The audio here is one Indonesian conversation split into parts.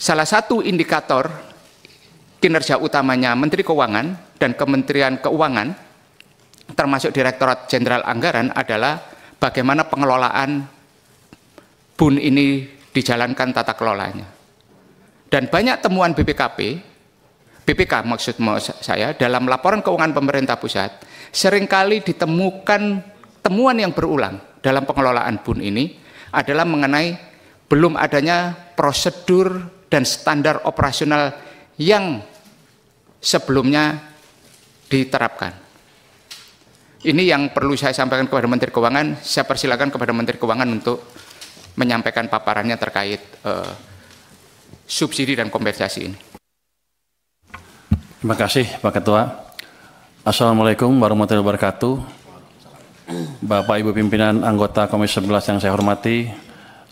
salah satu indikator kinerja utamanya Menteri Keuangan dan Kementerian Keuangan, termasuk Direktorat Jenderal Anggaran, adalah bagaimana pengelolaan BUN ini dijalankan tata kelolanya. Dan banyak temuan BPK maksud saya, dalam laporan keuangan pemerintah pusat, seringkali ditemukan temuan yang berulang dalam pengelolaan BUN ini adalah mengenai belum adanya prosedur dan standar operasional yang sebelumnya diterapkan. Ini yang perlu saya sampaikan kepada Menteri Keuangan. Saya persilakan kepada Menteri Keuangan untuk menyampaikan paparannya terkait subsidi dan kompensasi ini. Terima kasih Pak Ketua. Assalamualaikum warahmatullahi wabarakatuh. Bapak Ibu pimpinan anggota Komisi 11 yang saya hormati,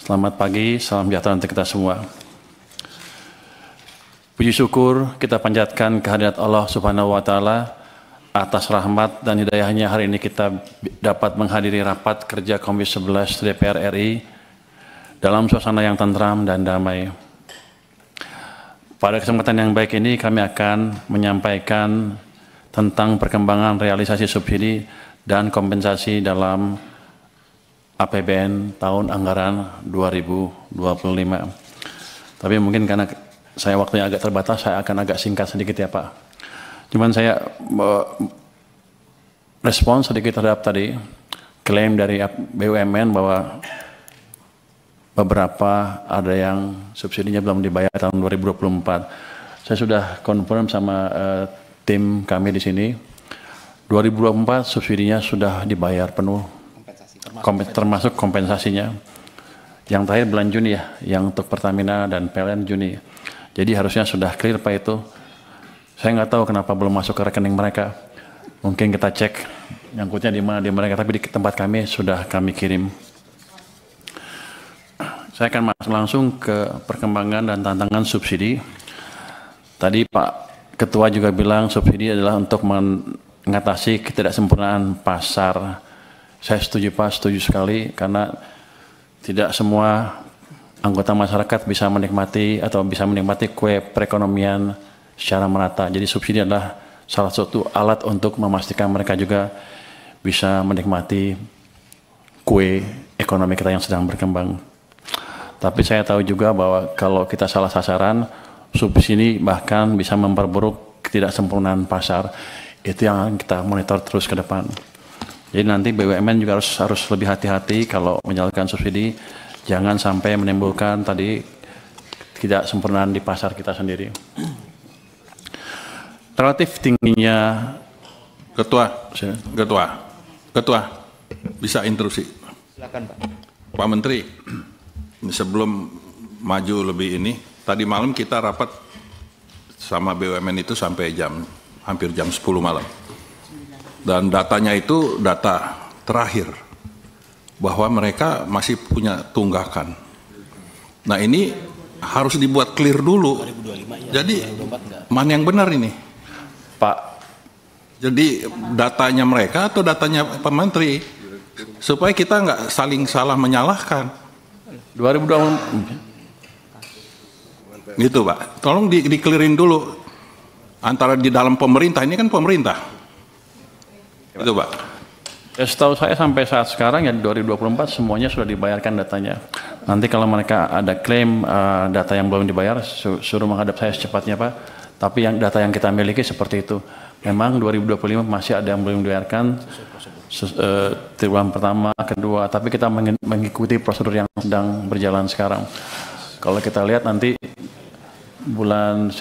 selamat pagi, salam sejahtera untuk kita semua. Puji syukur kita panjatkan kehadirat Allah Subhanahu wa Ta'ala atas rahmat dan hidayahnya hari ini kita dapat menghadiri rapat kerja Komisi 11 DPR RI dalam suasana yang tentram dan damai. Pada kesempatan yang baik ini kami akan menyampaikan tentang perkembangan realisasi subsidi dan kompensasi dalam APBN tahun anggaran 2025. Tapi mungkin karena saya waktunya agak terbatas, saya akan agak singkat sedikit ya Pak. Cuman saya respons sedikit terhadap tadi klaim dari BUMN bahwa beberapa ada yang subsidinya belum dibayar tahun 2024. Saya sudah confirm sama tim kami di sini. 2024 subsidinya sudah dibayar penuh, termasuk kompensasinya. Yang terakhir bulan Juni ya, yang untuk Pertamina dan PLN Juni. Jadi harusnya sudah clear Pak itu. Saya nggak tahu kenapa belum masuk ke rekening mereka. Mungkin kita cek nyangkutnya di mana di mereka, tapi di tempat kami sudah kami kirim. Saya akan masuk langsung ke perkembangan dan tantangan subsidi. Tadi Pak Ketua juga bilang subsidi adalah untuk mengatasi ketidaksempurnaan pasar. Saya setuju Pak, setuju sekali, karena tidak semua anggota masyarakat bisa menikmati atau bisa menikmati kue perekonomian secara merata. Jadi subsidi adalah salah satu alat untuk memastikan mereka juga bisa menikmati kue ekonomi kita yang sedang berkembang. Tapi saya tahu juga bahwa kalau kita salah sasaran, subsidi bahkan bisa memperburuk ketidaksempurnaan pasar. Itu yang kita monitor terus ke depan. Jadi nanti BUMN juga harus lebih hati-hati kalau menyalurkan subsidi, jangan sampai menimbulkan tadi ketidaksempurnaan di pasar kita sendiri. Relatif tingginya Ketua, bisa interupsi. Silakan Pak. Pak Menteri, sebelum maju lebih ini, tadi malam kita rapat sama BUMN itu sampai hampir jam 10 malam. Dan datanya itu data terakhir, bahwa mereka masih punya tunggakan. Nah ini harus dibuat clear dulu. Jadi mana yang benar ini? Pak, jadi datanya mereka atau datanya Pak Menteri? Supaya kita nggak saling salah menyalahkan. 2020 gitu Pak, tolong di-clearin dulu antara di dalam pemerintah, ini kan pemerintah itu Pak. Ya, setahu saya sampai saat sekarang ya 2024 semuanya sudah dibayarkan datanya. Nanti kalau mereka ada klaim data yang belum dibayar, suruh menghadap saya secepatnya Pak. Tapi yang data yang kita miliki seperti itu. Memang 2025 masih ada yang belum dibayarkan triwulan pertama, kedua, tapi kita mengikuti prosedur yang sedang berjalan sekarang. Kalau kita lihat nanti bulan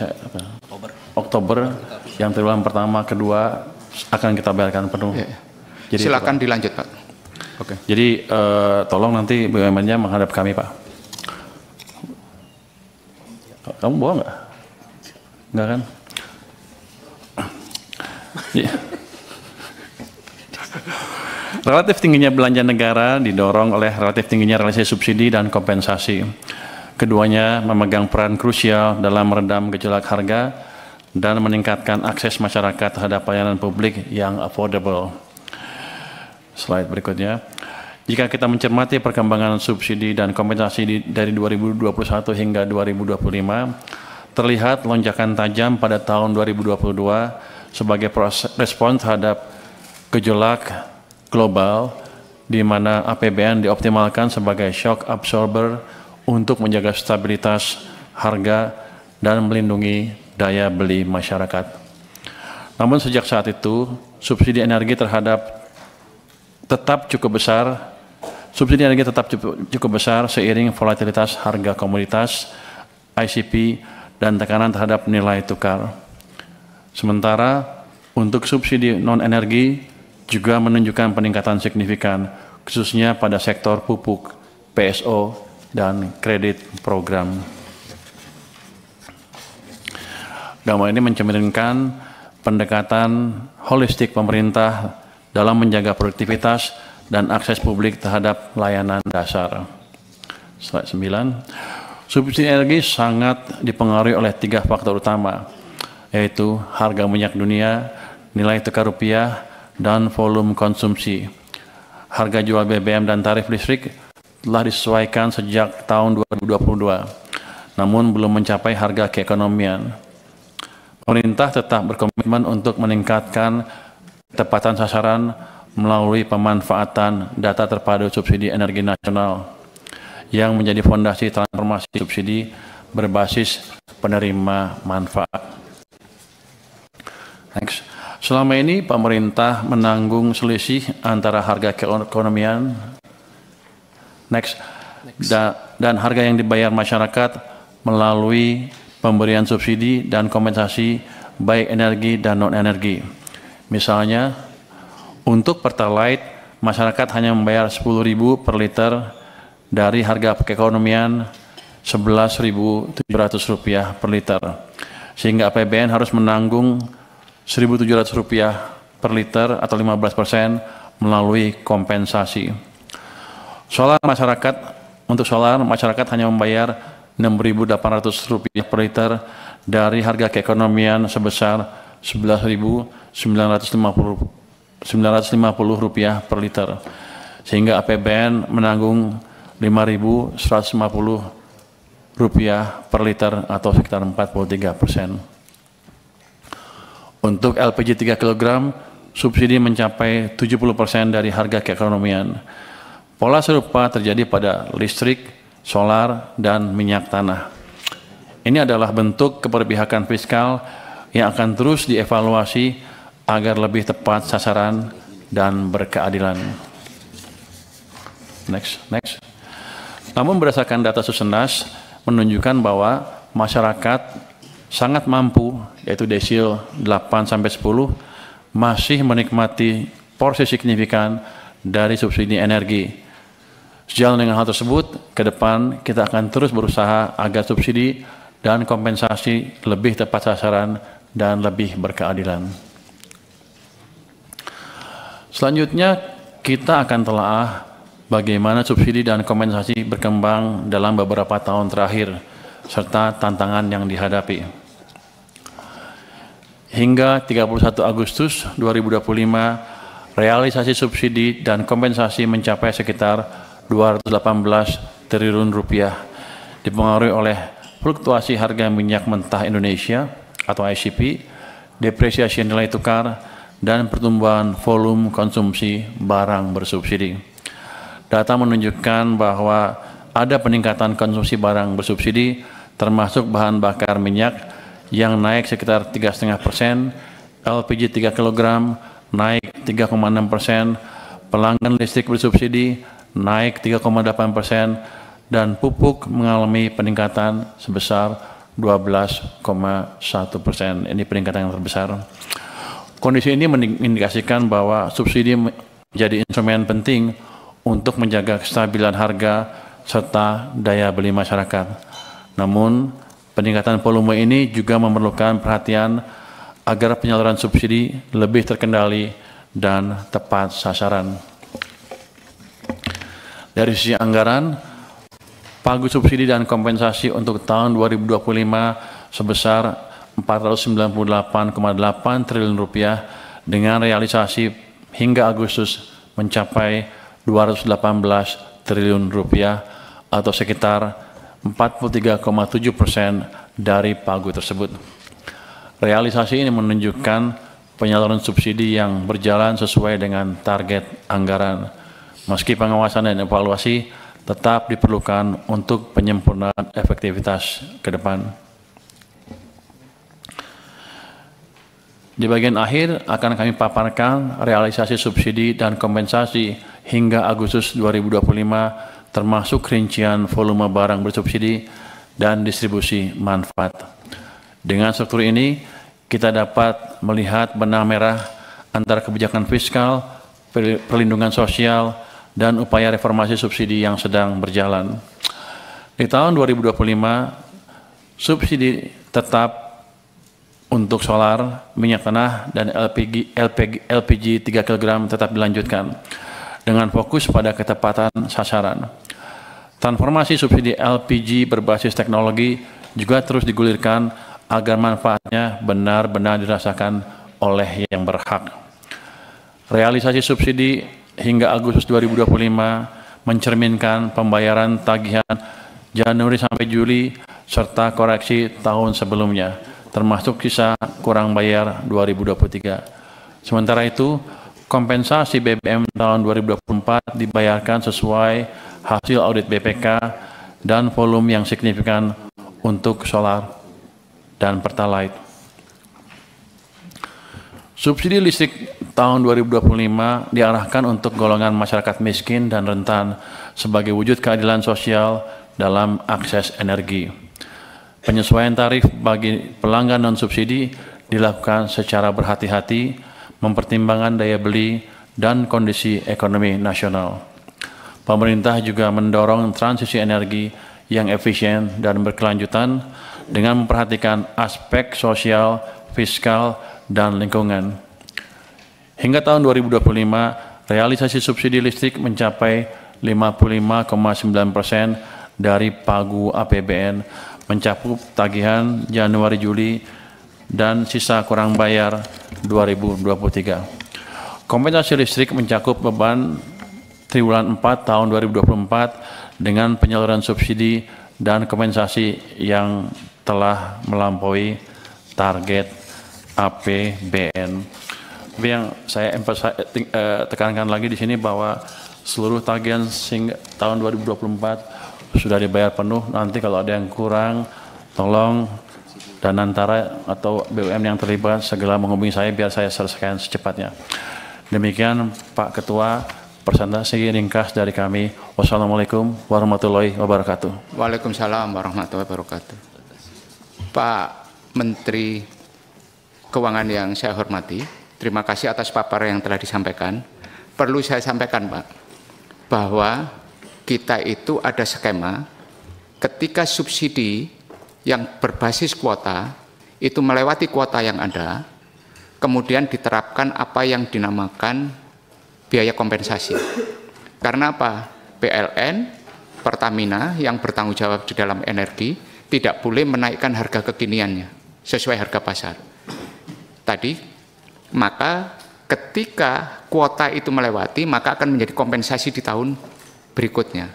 Oktober yang triwulan pertama, kedua akan kita bayarkan penuh. Ya. Jadi silakan itu, dilanjut Pak. Oke. Jadi tolong nanti BUMN-nya menghadap kami Pak. Kamu bawa nggak? Nggak kan? Ya. Relatif tingginya belanja negara didorong oleh relatif tingginya realisasi subsidi dan kompensasi. Keduanya memegang peran krusial dalam meredam gejolak harga dan meningkatkan akses masyarakat terhadap pelayanan publik yang affordable. Slide berikutnya. Jika kita mencermati perkembangan subsidi dan kompensasi dari 2021 hingga 2025, terlihat lonjakan tajam pada tahun 2022 sebagai respon terhadap gejolak global di mana APBN dioptimalkan sebagai shock absorber untuk menjaga stabilitas harga dan melindungi daya beli masyarakat. Namun sejak saat itu, subsidi energi tetap cukup besar seiring volatilitas harga komoditas, ICP, dan tekanan terhadap nilai tukar. Sementara untuk subsidi non-energi juga menunjukkan peningkatan signifikan, khususnya pada sektor pupuk, PSO, dan kredit program. Gambar ini mencerminkan pendekatan holistik pemerintah dalam menjaga produktivitas dan akses publik terhadap layanan dasar. Slide 9. Subsidi energi sangat dipengaruhi oleh 3 faktor utama, yaitu harga minyak dunia, nilai tukar rupiah, dan volume konsumsi. Harga jual BBM dan tarif listrik telah disesuaikan sejak tahun 2022, namun belum mencapai harga keekonomian. Pemerintah tetap berkomitmen untuk meningkatkan ketepatan sasaran melalui pemanfaatan data terpadu subsidi energi nasional yang menjadi fondasi transformasi subsidi berbasis penerima manfaat. Next. Selama ini pemerintah menanggung selisih antara harga keekonomian dan harga yang dibayar masyarakat melalui pemberian subsidi dan kompensasi baik energi dan non-energi. Misalnya, untuk Pertalite, masyarakat hanya membayar Rp10.000 per liter dari harga keekonomian Rp11.700 per liter, sehingga APBN harus menanggung Rp1.700 per liter atau 15% melalui kompensasi. Untuk solar, masyarakat hanya membayar Rp6.800 per liter dari harga keekonomian sebesar Rp11.950 per liter, sehingga APBN menanggung Rp5.150 per liter atau sekitar 43%. Untuk LPG 3 kg, subsidi mencapai 70% dari harga keekonomian. Pola serupa terjadi pada listrik, solar, dan minyak tanah. Ini adalah bentuk keberpihakan fiskal yang akan terus dievaluasi agar lebih tepat sasaran dan berkeadilan. Next. Namun berdasarkan data Susenas menunjukkan bahwa masyarakat sangat mampu, yaitu desil 8-10, masih menikmati porsi signifikan dari subsidi energi. Sejalan dengan hal tersebut, ke depan kita akan terus berusaha agar subsidi dan kompensasi lebih tepat sasaran dan lebih berkeadilan. Selanjutnya, kita akan telah bagaimana subsidi dan kompensasi berkembang dalam beberapa tahun terakhir, serta tantangan yang dihadapi. Hingga 31 Agustus 2025, realisasi subsidi dan kompensasi mencapai sekitar Rp218 triliun, dipengaruhi oleh fluktuasi harga minyak mentah Indonesia atau ICP, depresiasi nilai tukar, dan pertumbuhan volume konsumsi barang bersubsidi. Data menunjukkan bahwa ada peningkatan konsumsi barang bersubsidi, termasuk bahan bakar minyak yang naik sekitar 3,5%, LPG 3 kg naik 3,6%, pelanggan listrik bersubsidi naik 3,8%, dan pupuk mengalami peningkatan sebesar 12,1%. Ini peningkatan yang terbesar. Kondisi ini mengindikasikan bahwa subsidi menjadi instrumen penting untuk menjaga kestabilan harga serta daya beli masyarakat. Namun, peningkatan volume ini juga memerlukan perhatian agar penyaluran subsidi lebih terkendali dan tepat sasaran. Dari sisi anggaran, pagu subsidi dan kompensasi untuk tahun 2025 sebesar Rp498,8 triliun dengan realisasi hingga Agustus mencapai 218 triliun rupiah atau sekitar 43,7% dari pagu tersebut. Realisasi ini menunjukkan penyaluran subsidi yang berjalan sesuai dengan target anggaran. Meski pengawasan dan evaluasi tetap diperlukan untuk penyempurnaan efektivitas ke depan. Di bagian akhir akan kami paparkan realisasi subsidi dan kompensasi hingga Agustus 2025 termasuk rincian volume barang bersubsidi dan distribusi manfaat. Dengan struktur ini, kita dapat melihat benang merah antara kebijakan fiskal, perlindungan sosial, dan upaya reformasi subsidi yang sedang berjalan. Di tahun 2025, subsidi tetap untuk solar, minyak tanah, dan LPG 3 kg tetap dilanjutkan dengan fokus pada ketepatan sasaran. Transformasi subsidi LPG berbasis teknologi juga terus digulirkan agar manfaatnya benar-benar dirasakan oleh yang berhak. Realisasi subsidi hingga Agustus 2025 mencerminkan pembayaran tagihan Januari sampai Juli serta koreksi tahun sebelumnya, termasuk sisa kurang bayar 2023. Sementara itu, kompensasi BBM tahun 2024 dibayarkan sesuai hasil audit BPK dan volume yang signifikan untuk solar dan Pertalite. Subsidi listrik tahun 2025 diarahkan untuk golongan masyarakat miskin dan rentan sebagai wujud keadilan sosial dalam akses energi. Penyesuaian tarif bagi pelanggan non-subsidi dilakukan secara berhati-hati, mempertimbangkan daya beli dan kondisi ekonomi nasional. Pemerintah juga mendorong transisi energi yang efisien dan berkelanjutan dengan memperhatikan aspek sosial, fiskal, dan lingkungan. Hingga tahun 2025, realisasi subsidi listrik mencapai 55,9% dari pagu APBN, mencakup tagihan Januari-Juli dan sisa kurang bayar 2023. Kompensasi listrik mencakup beban triwulan 4 tahun 2024 dengan penyaluran subsidi dan kompensasi yang telah melampaui target APBN. Yang saya tekankan lagi di sini bahwa seluruh tagihan tahun 2024 sudah dibayar penuh. Nanti kalau ada yang kurang, tolong Danantara atau BUMN yang terlibat segera menghubungi saya biar saya selesaikan secepatnya. Demikian Pak Ketua, presentasi ringkas dari kami. Wassalamualaikum warahmatullahi wabarakatuh. Waalaikumsalam warahmatullahi wabarakatuh. Pak Menteri Keuangan yang saya hormati, terima kasih atas paparan yang telah disampaikan. Perlu saya sampaikan, Pak, bahwa kita itu ada skema ketika subsidi yang berbasis kuota itu melewati kuota yang ada, kemudian diterapkan apa yang dinamakan biaya kompensasi. Karena apa? PLN, Pertamina yang bertanggung jawab di dalam energi tidak boleh menaikkan harga kekiniannya sesuai harga pasar. Tadi, maka ketika kuota itu melewati, maka akan menjadi kompensasi di tahun berikutnya.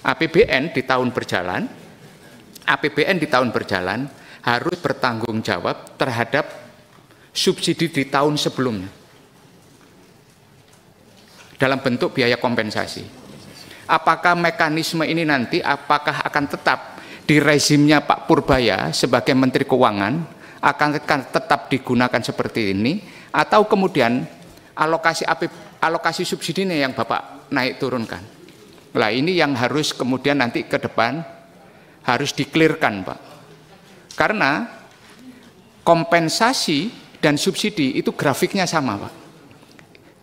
APBN di tahun berjalan harus bertanggung jawab terhadap subsidi di tahun sebelumnya dalam bentuk biaya kompensasi. Apakah mekanisme ini nanti apakah akan tetap di rezimnya Pak Purbaya sebagai Menteri Keuangan akan tetap digunakan seperti ini, atau kemudian alokasi subsidinya yang Bapak naik turunkan? Nah, ini yang harus kemudian nanti ke depan harus diklirkan, Pak. Karena kompensasi dan subsidi itu grafiknya sama, Pak.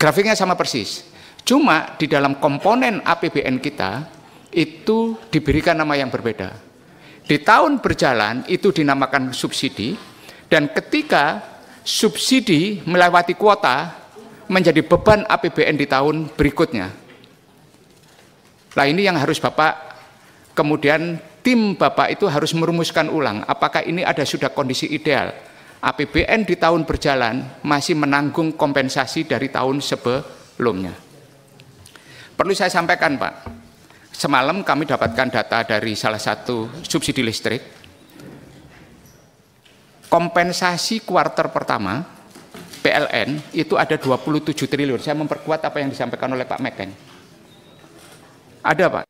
Grafiknya sama persis. Cuma di dalam komponen APBN kita itu diberikan nama yang berbeda. Di tahun berjalan itu dinamakan subsidi, dan ketika subsidi melewati kuota menjadi beban APBN di tahun berikutnya. Nah, ini yang harus Bapak kemudian tim Bapak itu harus merumuskan ulang apakah ini ada sudah kondisi ideal. APBN di tahun berjalan masih menanggung kompensasi dari tahun sebelumnya. Perlu saya sampaikan, Pak, semalam kami dapatkan data dari salah satu subsidi listrik. Kompensasi kuartal pertama PLN itu ada 27 triliun. Saya memperkuat apa yang disampaikan oleh Pak Mekeng. Ada, Pak.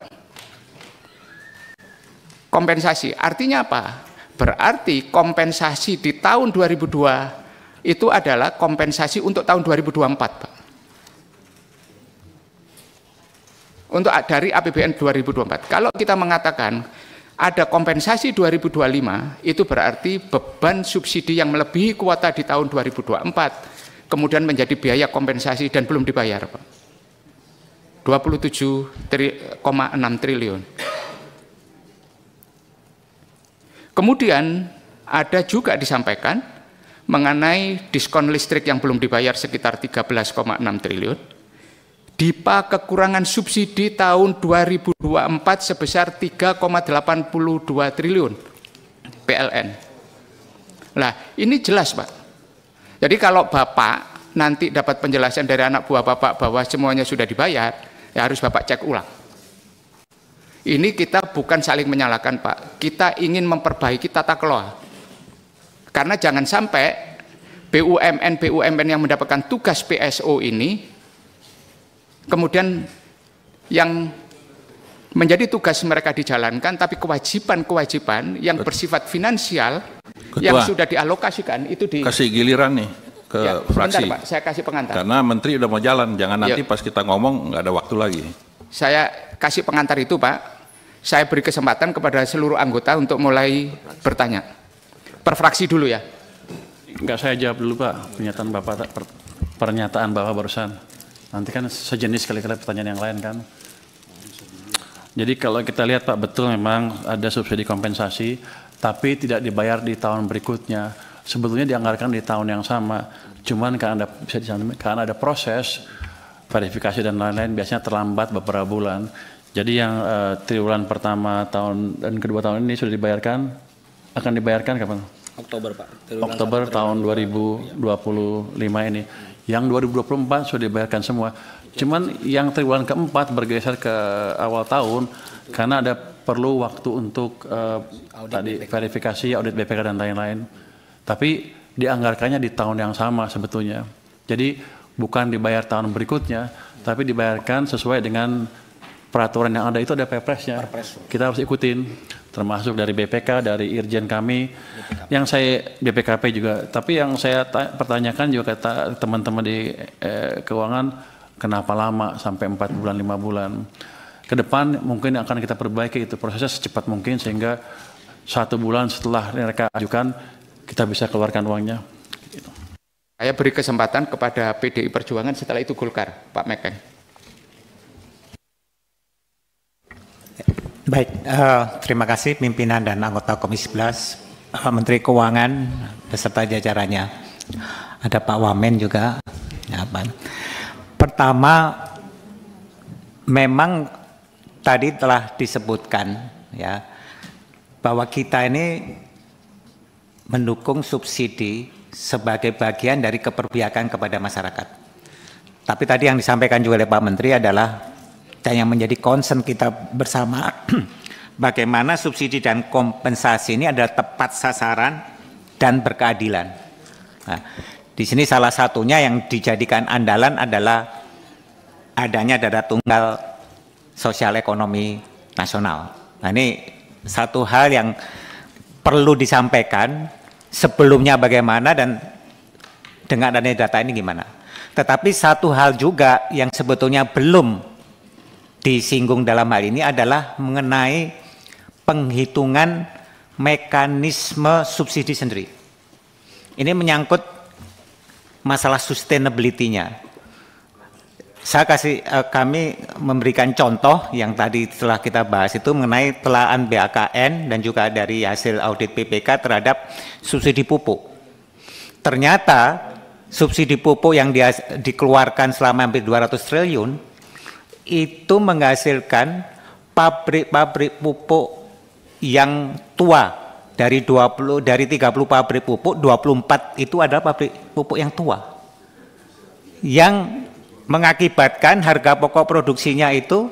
Kompensasi. Artinya apa? Berarti kompensasi di tahun 2002 itu adalah kompensasi untuk tahun 2024, Pak. Untuk dari APBN 2024. Kalau kita mengatakan ada kompensasi 2025, itu berarti beban subsidi yang melebihi kuota di tahun 2024 kemudian menjadi biaya kompensasi dan belum dibayar, Pak. 27,6 triliun. Kemudian ada juga disampaikan mengenai diskon listrik yang belum dibayar sekitar 13,6 triliun. DIPA kekurangan subsidi tahun 2024 sebesar 3,82 triliun PLN. Nah, ini jelas, Pak. Jadi kalau Bapak nanti dapat penjelasan dari anak buah Bapak bahwa semuanya sudah dibayar, ya harus Bapak cek ulang. Ini kita bukan saling menyalahkan, Pak. Kita ingin memperbaiki tata kelola. Karena jangan sampai BUMN yang mendapatkan tugas PSO ini kemudian yang menjadi tugas mereka dijalankan, tapi kewajiban-kewajiban yang bersifat finansial yang sudah dialokasikan itu kasih giliran nih ke fraksi. Bentar, Pak, saya kasih pengantar. Karena Menteri udah mau jalan, jangan nanti pas kita ngomong nggak ada waktu lagi. Saya kasih pengantar itu, Pak. Saya beri kesempatan kepada seluruh anggota untuk mulai bertanya. Per fraksi dulu ya. Enggak, saya jawab dulu, Pak. Pernyataan Bapak barusan. Nanti kan sejenis kali-kali pertanyaan yang lain kan. Jadi kalau kita lihat, Pak, betul memang ada subsidi kompensasi, tapi tidak dibayar di tahun berikutnya. Sebetulnya dianggarkan di tahun yang sama. Cuman karena ada proses verifikasi dan lain-lain, biasanya terlambat beberapa bulan. Jadi yang triwulan pertama tahun dan kedua tahun ini sudah dibayarkan, akan dibayarkan kapan? Oktober, Pak. Oktober tahun 2025 ini. Yang 2024 sudah dibayarkan semua. Cuman yang triwulan keempat bergeser ke awal tahun karena ada perlu waktu untuk tadi verifikasi, audit BPK dan lain-lain. Tapi dianggarkannya di tahun yang sama sebetulnya. Jadi bukan dibayar tahun berikutnya, tapi dibayarkan sesuai dengan peraturan yang ada. Itu ada Perpresnya. Kita harus ikutin, termasuk dari BPK, dari Irjen kami, yang saya BPKP juga. Tapi yang saya pertanyakan juga kata teman-teman di keuangan, kenapa lama sampai 4 bulan, 5 bulan. Ke depan mungkin akan kita perbaiki itu prosesnya secepat mungkin sehingga 1 bulan setelah mereka ajukan kita bisa keluarkan uangnya. Saya beri kesempatan kepada PDI Perjuangan, setelah itu Golkar, Pak Mekeng. Baik, terima kasih pimpinan dan anggota Komisi 11, Menteri Keuangan beserta jajarannya. Ada Pak Wamen juga. Ya, Pak. Pertama, memang tadi telah disebutkan ya bahwa kita ini mendukung subsidi sebagai bagian dari keperpihakan kepada masyarakat. Tapi tadi yang disampaikan juga oleh Pak Menteri adalah dan yang menjadi concern kita bersama bagaimana subsidi dan kompensasi ini adalah tepat sasaran dan berkeadilan. Nah, di sini salah satunya yang dijadikan andalan adalah adanya dana tunggal sosial ekonomi nasional. Nah, ini satu hal yang perlu disampaikan sebelumnya bagaimana dan dengan adanya data ini gimana. Tetapi satu hal juga yang sebetulnya belum disinggung dalam hal ini adalah mengenai penghitungan mekanisme subsidi sendiri. Ini menyangkut masalah sustainability-nya. Kami memberikan contoh yang tadi setelah kita bahas itu mengenai telaan BAKN dan juga dari hasil audit BPK terhadap subsidi pupuk. Ternyata subsidi pupuk yang dikeluarkan selama hampir 200 triliun itu menghasilkan pabrik-pabrik pupuk yang tua. Dari 30 pabrik pupuk, 24 itu adalah pabrik pupuk yang tua. Yang mengakibatkan harga pokok produksinya itu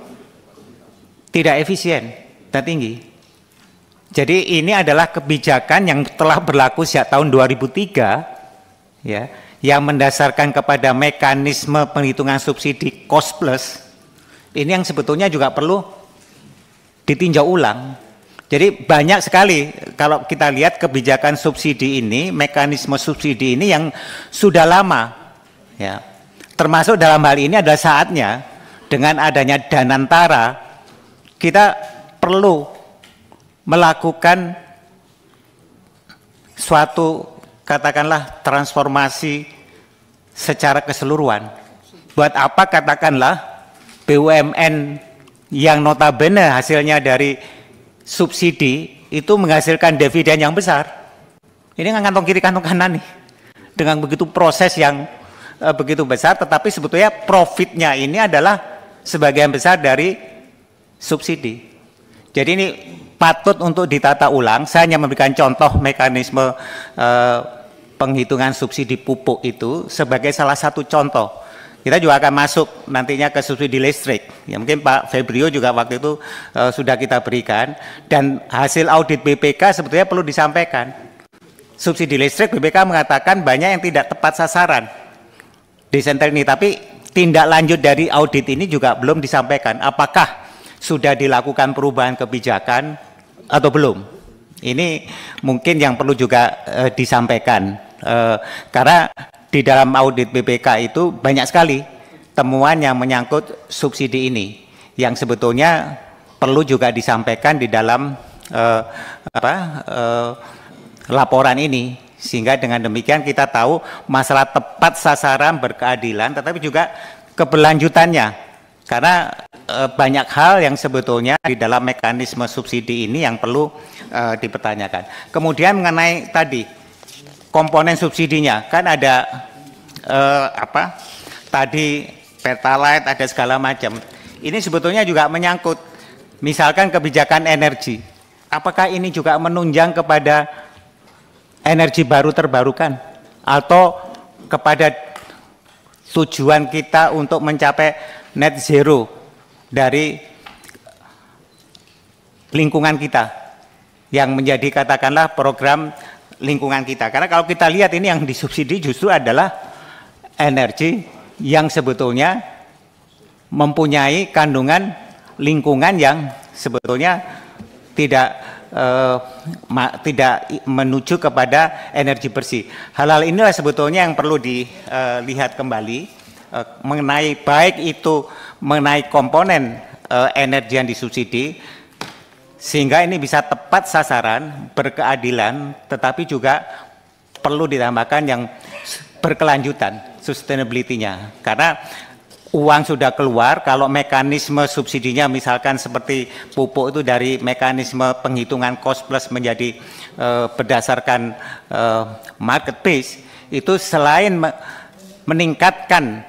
tidak efisien dan tinggi. Jadi ini adalah kebijakan yang telah berlaku sejak tahun 2003 ya, yang mendasarkan kepada mekanisme penghitungan subsidi cost plus. Ini yang sebetulnya juga perlu ditinjau ulang. Jadi banyak sekali kalau kita lihat kebijakan subsidi ini, mekanisme subsidi ini yang sudah lama ya. Termasuk dalam hal ini adalah saatnya dengan adanya Danantara kita perlu melakukan suatu katakanlah transformasi secara keseluruhan. Buat apa katakanlah BUMN yang notabene hasilnya dari subsidi itu menghasilkan dividen yang besar. Ini kantong kiri kantong kanan nih. Dengan begitu proses yang begitu besar, tetapi sebetulnya profitnya ini adalah sebagian besar dari subsidi. Jadi ini patut untuk ditata ulang. Saya hanya memberikan contoh mekanisme penghitungan subsidi pupuk itu sebagai salah satu contoh. Kita juga akan masuk nantinya ke subsidi listrik. Ya, mungkin Pak Febrio juga waktu itu sudah kita berikan. Dan hasil audit BPK sebetulnya perlu disampaikan. Subsidi listrik BPK mengatakan banyak yang tidak tepat sasaran di sentra ini. Tapi tindak lanjut dari audit ini juga belum disampaikan. Apakah sudah dilakukan perubahan kebijakan atau belum? Ini mungkin yang perlu juga disampaikan. Karena di dalam audit BPK itu banyak sekali temuan yang menyangkut subsidi ini yang sebetulnya perlu juga disampaikan di dalam laporan ini, sehingga dengan demikian kita tahu masalah tepat sasaran, berkeadilan, tetapi juga keberlanjutannya, karena banyak hal yang sebetulnya di dalam mekanisme subsidi ini yang perlu dipertanyakan. Kemudian mengenai tadi komponen subsidinya, kan ada tadi Pertalite, ada segala macam. Ini sebetulnya juga menyangkut misalkan kebijakan energi. Apakah ini juga menunjang kepada energi baru terbarukan atau kepada tujuan kita untuk mencapai net zero dari lingkungan kita yang menjadi katakanlah program lingkungan kita. Karena kalau kita lihat ini yang disubsidi justru adalah energi yang sebetulnya mempunyai kandungan lingkungan yang sebetulnya tidak menuju kepada energi bersih. Hal-hal inilah sebetulnya yang perlu dilihat kembali mengenai baik itu mengenai komponen energi yang disubsidi, sehingga ini bisa tepat sasaran, berkeadilan, tetapi juga perlu ditambahkan yang berkelanjutan, sustainability-nya. Karena uang sudah keluar, kalau mekanisme subsidinya misalkan seperti pupuk itu dari mekanisme penghitungan cost plus menjadi berdasarkan market base, itu selain meningkatkan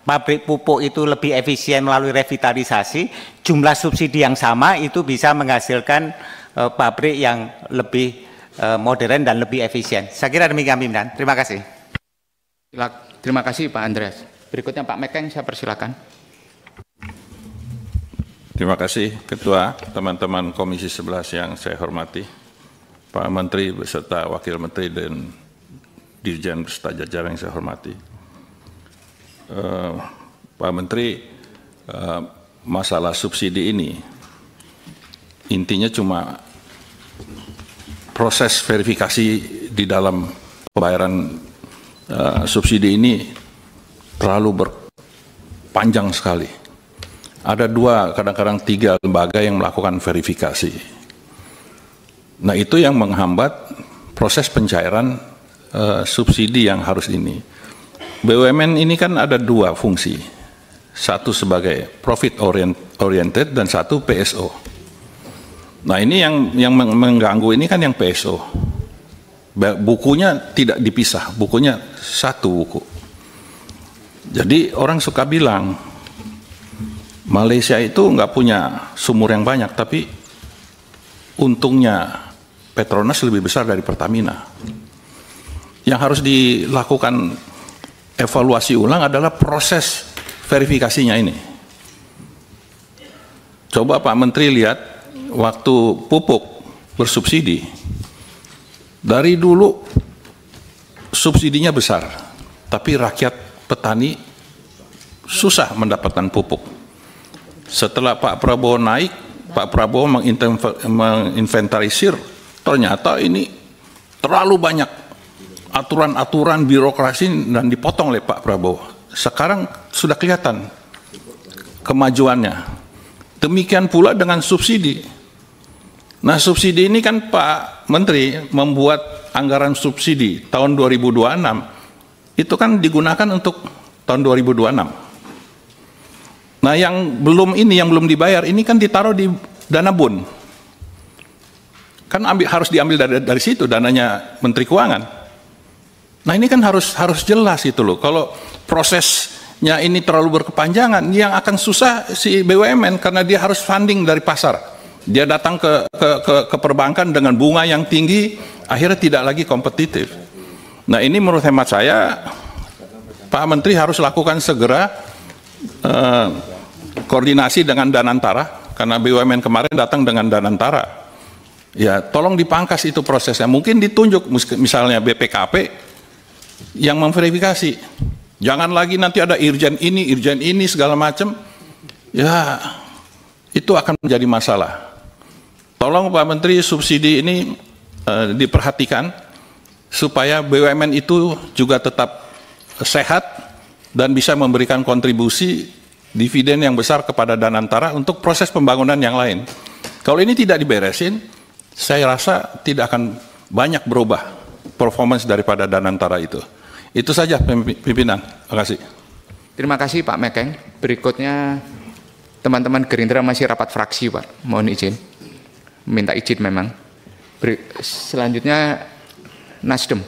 pabrik pupuk itu lebih efisien melalui revitalisasi, jumlah subsidi yang sama itu bisa menghasilkan pabrik yang lebih modern dan lebih efisien. Saya kira demikian pimpinan. Terima kasih. Terima kasih Pak Andreas. Berikutnya Pak Mekeng, saya persilakan. Terima kasih Ketua, teman-teman Komisi 11 yang saya hormati, Pak Menteri beserta Wakil Menteri dan Dirjen beserta jajaran yang saya hormati. Pak Menteri, masalah subsidi ini intinya cuma proses verifikasi di dalam pembayaran subsidi ini terlalu berpanjang sekali. Ada 2, kadang-kadang 3 lembaga yang melakukan verifikasi. Nah, itu yang menghambat proses pencairan subsidi yang harus ini. BUMN ini kan ada 2 fungsi, satu sebagai profit oriented dan satu PSO. Nah, ini yang mengganggu ini kan yang PSO. Bukunya tidak dipisah, bukunya satu buku. Jadi orang suka bilang Malaysia itu nggak punya sumur yang banyak, tapi untungnya Petronas lebih besar dari Pertamina. Yang harus dilakukan evaluasi ulang adalah proses verifikasinya ini. Coba Pak Menteri lihat waktu pupuk bersubsidi. Dari dulu subsidinya besar, tapi rakyat petani susah mendapatkan pupuk. Setelah Pak Prabowo naik, Pak Prabowo menginventarisir, ternyata ini terlalu banyak aturan-aturan birokrasi dan dipotong oleh Pak Prabowo. Sekarang sudah kelihatan kemajuannya. Demikian pula dengan subsidi. Nah, subsidi ini kan Pak Menteri membuat anggaran subsidi tahun 2026, itu kan digunakan untuk tahun 2026. Nah, yang belum dibayar, ini kan ditaruh di dana BUN. Kan harus diambil dari situ dananya Menteri Keuangan. Nah, ini kan harus jelas itu loh. Kalau prosesnya ini terlalu berkepanjangan, yang akan susah si BUMN karena dia harus funding dari pasar. Dia datang ke perbankan dengan bunga yang tinggi, akhirnya tidak lagi kompetitif. Nah, ini menurut hemat saya, Pak Menteri harus lakukan segera koordinasi dengan Danantara, karena BUMN kemarin datang dengan Danantara. Ya, tolong dipangkas itu prosesnya. Mungkin ditunjuk misalnya BPKP yang memverifikasi. Jangan lagi nanti ada irjen ini segala macam. Ya, itu akan menjadi masalah. Tolong Pak Menteri subsidi ini diperhatikan supaya BUMN itu juga tetap sehat dan bisa memberikan kontribusi dividen yang besar kepada Danantara untuk proses pembangunan yang lain. Kalau ini tidak diberesin, saya rasa tidak akan banyak berubah performance daripada Danantara itu. Itu saja pimpinan. Terima kasih. Terima kasih Pak Mekeng. Berikutnya teman-teman Gerindra masih rapat fraksi Pak. Mohon izin. Minta izin memang. Selanjutnya Nasdem.